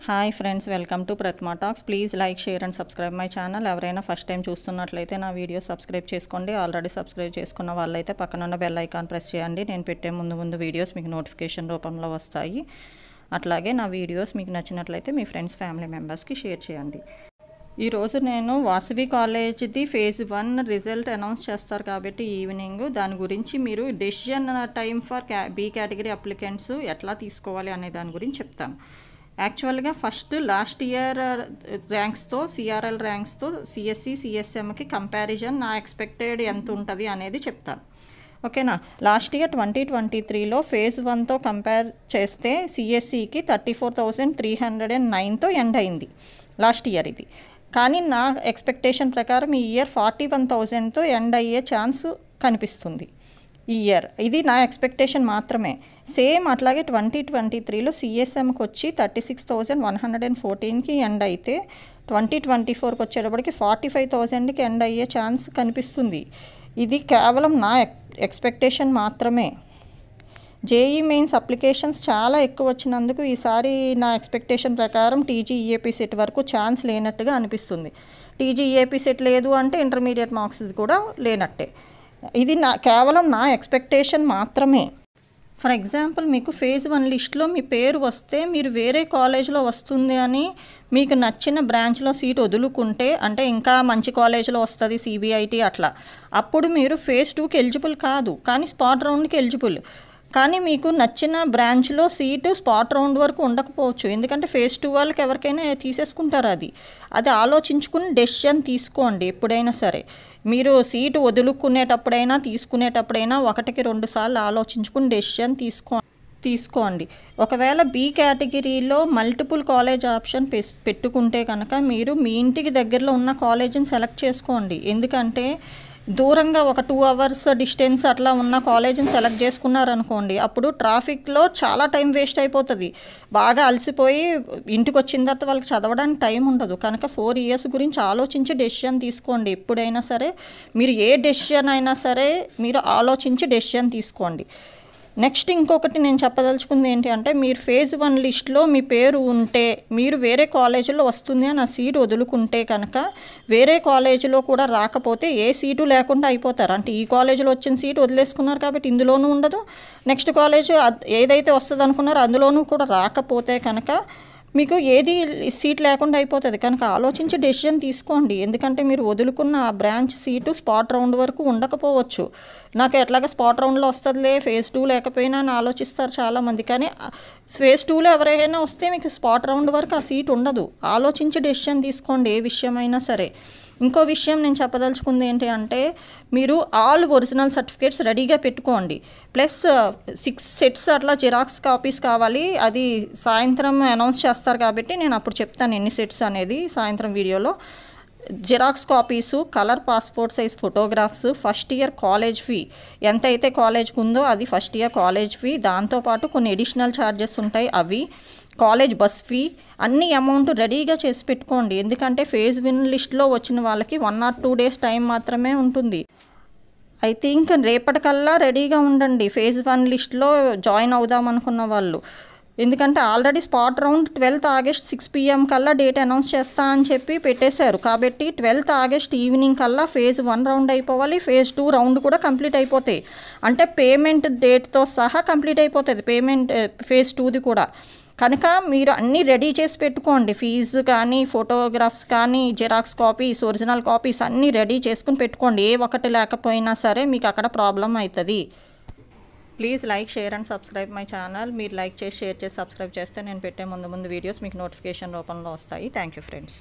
Hi friends, welcome to Pratima talks. Please like, share and subscribe my channel. ఎవరైనా first time చూస్తున్నట్లయితే నా video subscribe చేసుకోండి. Already subscribe చేసుకున్న వాళ్ళైతే పక్కనున్న బెల్ ఐకాన్ ప్రెస్ చేయండి. నేను పెట్టే ముందు వీడియోస్ మీకు నోటిఫికేషన్ రూపంలో వస్తాయి. అట్లాగే నా వీడియోస్ మీకు నచ్చినట్లయితే మీ ఫ్రెండ్స్, ఫ్యామిలీ మెంబర్స్కి షేర్ చేయండి. ఈరోజు నేను వాసవి కాలేజ్ది ఫేజ్ 1 రిజల్ట్ అనౌన్స్ చేస్తారు కాబట్టి ఈవినింగ్ దాని గురించి మీరు decision time for B category applicants ఎట్లా తీసుకోవాలి అనే దాని గురించి చెప్తాను. యాక్చువల్గా ఫస్ట్ లాస్ట్ ఇయర్ ర్యాంక్స్తో, సిఆర్ఎల్ ర్యాంక్స్తో సిఎస్సి, సిఎస్ఎంకి కంపారిజన్ నా ఎక్స్పెక్టెడ్ ఎంత ఉంటుంది అనేది చెప్తాను. ఓకేనా? లాస్ట్ ఇయర్ 2023లో ఫేజ్ 1తో కంపేర్ చేస్తే సిఎస్సికి 34,309తో ఎండ్ అయింది లాస్ట్ ఇయర్ ఇది. కానీ నా ఎక్స్పెక్టేషన్ ప్రకారం ఈ ఇయర్ 41,000తో ఎండ్ అయ్యే ఛాన్స్ కనిపిస్తుంది ఈ ఇయర్. ఇది నా ఎక్స్పెక్టేషన్ మాత్రమే. సేమ్ అట్లాగే 2023లో సిఎస్ఎంకి వచ్చి 36,114కి ఎండ్ అయితే 2024కి వచ్చేటప్పటికి 45,000కి ఎండ్ అయ్యే ఛాన్స్ కనిపిస్తుంది. ఇది కేవలం నా ఎక్స్పెక్టేషన్ మాత్రమే. జేఈ మెయిన్స్ అప్లికేషన్స్ చాలా ఎక్కువ వచ్చినందుకు ఈసారి నా ఎక్స్పెక్టేషన్ ప్రకారం టీజీఈఏపీ సెట్ వరకు ఛాన్స్ లేనట్టుగా అనిపిస్తుంది. టీజీఈఏపీ సెట్ లేదు అంటే ఇంటర్మీడియట్ మార్క్స్ కూడా లేనట్టే. ఇది కేవలం నా ఎక్స్పెక్టేషన్ మాత్రమే. ఫర్ ఎగ్జాంపుల్, మీకు ఫేజ్ 1 లిస్ట్లో మీ పేరు వస్తే మీరు వేరే కాలేజ్లో వస్తుంది అని మీకు నచ్చిన బ్రాంచ్లో సీట్ వదులుకుంటే, అంటే ఇంకా మంచి కాలేజ్లో వస్తుంది సిబిఐటి అట్లా, అప్పుడు మీరు ఫేజ్ 2కి ఎలిజిబుల్ కాదు, కానీ స్పాట్ రౌండ్కి ఎలిజిబుల్. కానీ మీకు నచ్చిన బ్రాంచ్లో సీటు స్పాట్ రౌండ్ వరకు ఉండకపోవచ్చు, ఎందుకంటే ఫేజ్ 2 వాళ్ళకి ఎవరికైనా తీసేసుకుంటారు. అది ఆలోచించుకుని డెసిషన్ తీసుకోండి. ఎప్పుడైనా సరే మీరు సీటు వదులుకునేటప్పుడైనా తీసుకునేటప్పుడైనా 1-2 సార్లు ఆలోచించుకుని డెసిషన్ తీసుకోండి. ఒకవేళ బీ కేటగిరీలో మల్టిపుల్ కాలేజ్ ఆప్షన్ పెట్టుకుంటే కనుక మీరు మీ ఇంటికి దగ్గరలో ఉన్న కాలేజీని సెలెక్ట్ చేసుకోండి. ఎందుకంటే దూరంగా ఒక 2 అవర్స్ డిస్టెన్స్ అట్లా ఉన్న కాలేజీని సెలెక్ట్ చేసుకున్నారనుకోండి, అప్పుడు ట్రాఫిక్లో చాలా టైం వేస్ట్ అయిపోతుంది. బాగా అలసిపోయి ఇంటికి వచ్చిన తర్వాత వాళ్ళకి చదవడానికి టైం ఉండదు. కనుక 4 ఇయర్స్ గురించి ఆలోచించి డెసిషన్ తీసుకోండి. ఎప్పుడైనా సరే మీరు ఏ డెసిషన్ అయినా సరే మీరు ఆలోచించి డెసిషన్ తీసుకోండి. నెక్స్ట్ ఇంకొకటి నేను చెప్పదలుచుకుంది ఏంటి అంటే, మీరు ఫేజ్ 1 లిస్ట్లో మీ పేరు ఉంటే మీరు వేరే కాలేజీలో వస్తుంది అని ఆ సీటు వదులుకుంటే కనుక వేరే కాలేజీలో కూడా రాకపోతే ఏ సీటు లేకుండా అయిపోతారు. అంటే ఈ కాలేజీలో వచ్చిన సీటు వదిలేసుకున్నారు కాబట్టి ఇందులోనూ ఉండదు, నెక్స్ట్ కాలేజ్ ఏదైతే వస్తుంది అనుకున్నారో అందులోనూ కూడా రాకపోతే కనుక మీకు ఏది సీట్ లేకుండా అయిపోతుంది. కనుక ఆలోచించి డెసిషన్ తీసుకోండి. ఎందుకంటే మీరు వదులుకున్న ఆ బ్రాంచ్ సీటు స్పాట్ రౌండ్ వరకు ఉండకపోవచ్చు. నాకు ఎట్లాగా స్పాట్ రౌండ్లో వస్తుందిలే, ఫేజ్ 2 లేకపోయినా అని ఆలోచిస్తారు చాలామంది. కానీ ఫేజ్ 2లో ఎవరైనా వస్తే మీకు స్పాట్ రౌండ్ వరకు ఆ సీట్ ఉండదు. ఆలోచించి డెసిషన్ తీసుకోండి ఏ విషయమైనా సరే. ఇంకో విషయం నేను చెప్పదలుచుకుంది ఏంటి అంటే, మీరు ఆల్ ఒరిజినల్ సర్టిఫికేట్స్ రెడీగా పెట్టుకోండి. ప్లస్ 6 సెట్స్ అట్లా జిరాక్స్ కాపీస్ కావాలి. అది సాయంత్రం అనౌన్స్ చేస్తారు కాబట్టి నేను అప్పుడు చెప్తాను ఎన్ని సెట్స్ అనేది సాయంత్రం వీడియోలో. Xerox copies, colour passport size photographs, first year college fee ఎంత అయితే కాలేజ్కి ఉందో అది ఫస్ట్ ఇయర్ కాలేజ్ ఫీ, దాంతోపాటు కొన్ని ఎడిషనల్ ఛార్జెస్ ఉంటాయి అవి, కాలేజ్ బస్ ఫీ, అన్ని అమౌంట్ రెడీగా చేసి పెట్టుకోండి. ఎందుకంటే ఫేజ్ 1 లిస్ట్లో వచ్చిన వాళ్ళకి 1 or 2 days టైం మాత్రమే ఉంటుంది. ఐ థింక్ రేపటికల్లా రెడీగా ఉండండి ఫేజ్ 1 లిస్ట్లో జాయిన్ అవుదాం అనుకున్న వాళ్ళు. ఎందుకంటే already spot round 12th August 6 PM కల్లా డేట్ అనౌన్స్ చేస్తా అని చెప్పి పెట్టేశారు. కాబట్టి 12th August ఈవినింగ్ కల్లా ఫేజ్ 1 రౌండ్ అయిపోవాలి, ఫేజ్ 2 రౌండ్ కూడా కంప్లీట్ అయిపోతాయి. అంటే పేమెంట్ డేట్తో సహా కంప్లీట్ అయిపోతుంది పేమెంట్ ఫేజ్ 2ది కూడా. కనుక మీరు అన్నీ రెడీ చేసి పెట్టుకోండి. ఫీజు కానీ, ఫోటోగ్రాఫ్స్ కానీ, జిరాక్స్ కాపీస్, ఒరిజినల్ కాపీస్ అన్నీ రెడీ చేసుకుని పెట్టుకోండి. ఏ ఒకటి లేకపోయినా సరే మీకు అక్కడ ప్రాబ్లం అవుతుంది. Please like, share and subscribe my channel. మీరు లైక్ చేసి, షేర్ చేసి, సబ్స్క్రైబ్ చేస్తే నేను పెట్టే ముందు వీడియోస్ మీకు నోటిఫికేషన్ రూపంలో వస్తాయి. Thank you friends.